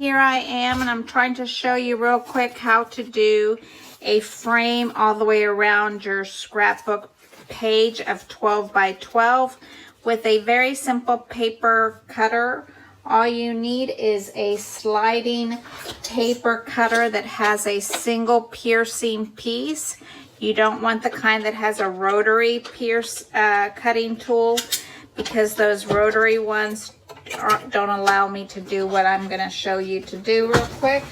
Here I am, and I'm trying to show you real quick how to do a frame all the way around your scrapbook page of 12 by 12 with a very simple paper cutter. All you need is a sliding paper cutter that has a single piercing piece. You don't want the kind that has a rotary cutting tool, because those rotary ones don't allow me to do what I'm going to show you to do real quick.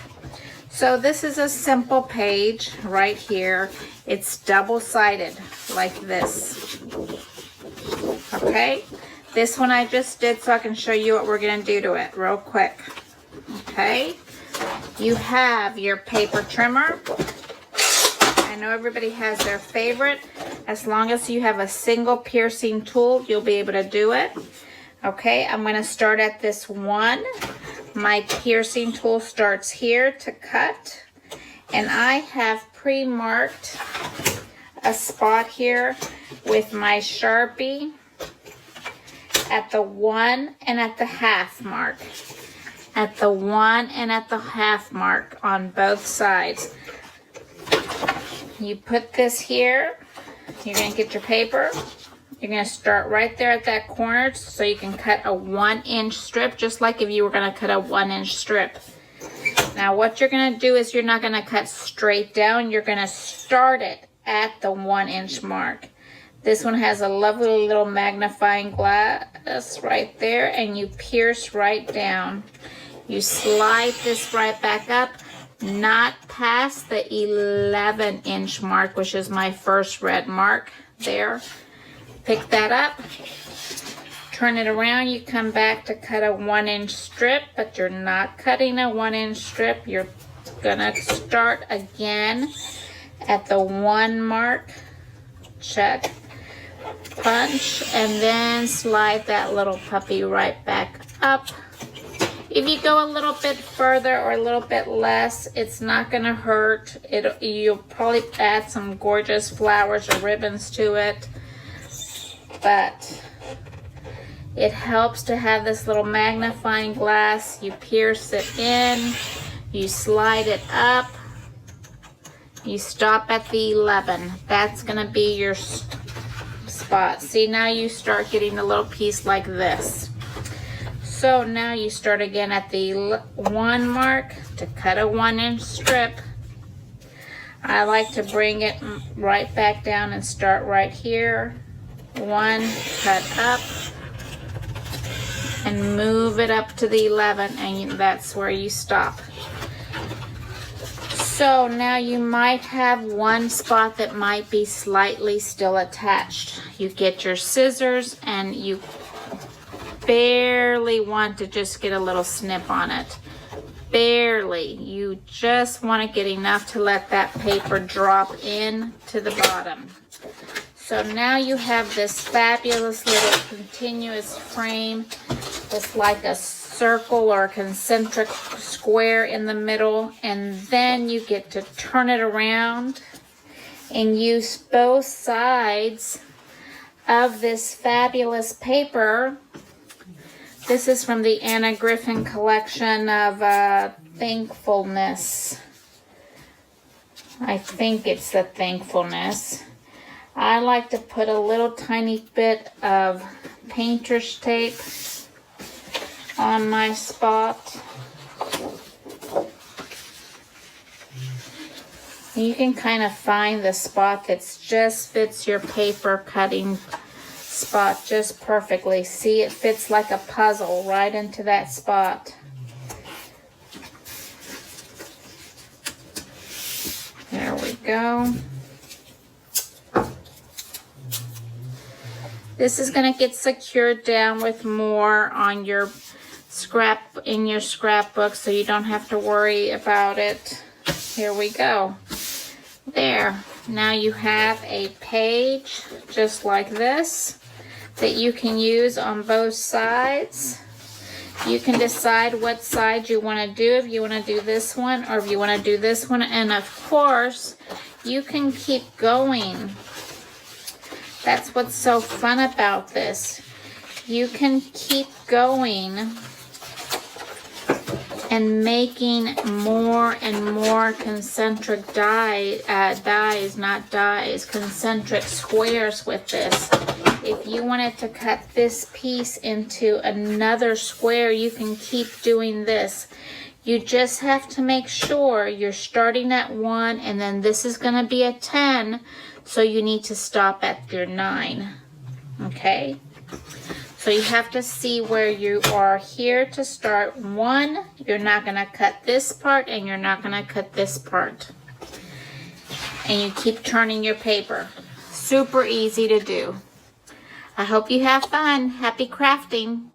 So this is a simple page right here. It's double-sided like this. Okay, this one I just did so I can show you what we're going to do to it real quick. Okay, you have your paper trimmer. I know everybody has their favorite. As long as you have a single piercing tool, you'll be able to do it. Okay, I'm going to start at this one. My piercing tool starts here to cut, and I have pre-marked a spot here with my Sharpie at the 1 and at the half mark. At the 1 and at the half mark on both sides. You put this here. You're going to get your paper. You're going to start right there at that corner so you can cut a 1-inch strip, just like if you were going to cut a 1-inch strip. Now what you're going to do is you're not going to cut straight down. You're going to start it at the 1-inch mark. This one has a lovely little magnifying glass right there, and you pierce right down. You slide this right back up, not past the 11-inch mark, which is my first red mark there. Pick that up, turn it around, you come back to cut a 1-inch strip, but you're not cutting a 1-inch strip. You're gonna start again at the 1 mark, check, punch, and then slide that little puppy right back up. If you go a little bit further or a little bit less, it's not gonna hurt. You'll probably add some gorgeous flowers or ribbons to it. But it helps to have this little magnifying glass. You pierce it in, you slide it up, you stop at the 11. That's going to be your spot. See, now you start getting a little piece like this. So now you start again at the 1 mark to cut a 1-inch strip. I like to bring it right back down and start right here. 1, cut up, and move it up to the 11, and that's where you stop. So now you might have one spot that might be slightly still attached. You get your scissors, and you barely want to just get a little snip on it. Barely. You just want to get enough to let that paper drop in to the bottom. So now you have this fabulous little continuous frame that's like a circle or a concentric square in the middle, and then you get to turn it around and use both sides of this fabulous paper. This is from the Anna Griffin collection of Thankfulness. I think it's the Thankfulness. I like to put a little tiny bit of painter's tape on my spot. You can kind of find the spot that just fits your paper cutting spot just perfectly. See, it fits like a puzzle right into that spot. There we go. This is going to get secured down with more on your scrapbook, so you don't have to worry about it. Here we go. There. Now you have a page just like this that you can use on both sides. You can decide what side you want to do, if you want to do this one or if you want to do this one. And of course, you can keep going. That's what's so fun about this. You can keep going and making more and more concentric concentric squares with this. If you wanted to cut this piece into another square, you can keep doing this. You just have to make sure you're starting at 1, and then this is going to be a 10, so you need to stop at your 9. Okay? So you have to see where you are here to start. 1, you're not going to cut this part, and you're not going to cut this part. And you keep turning your paper. Super easy to do. I hope you have fun. Happy crafting.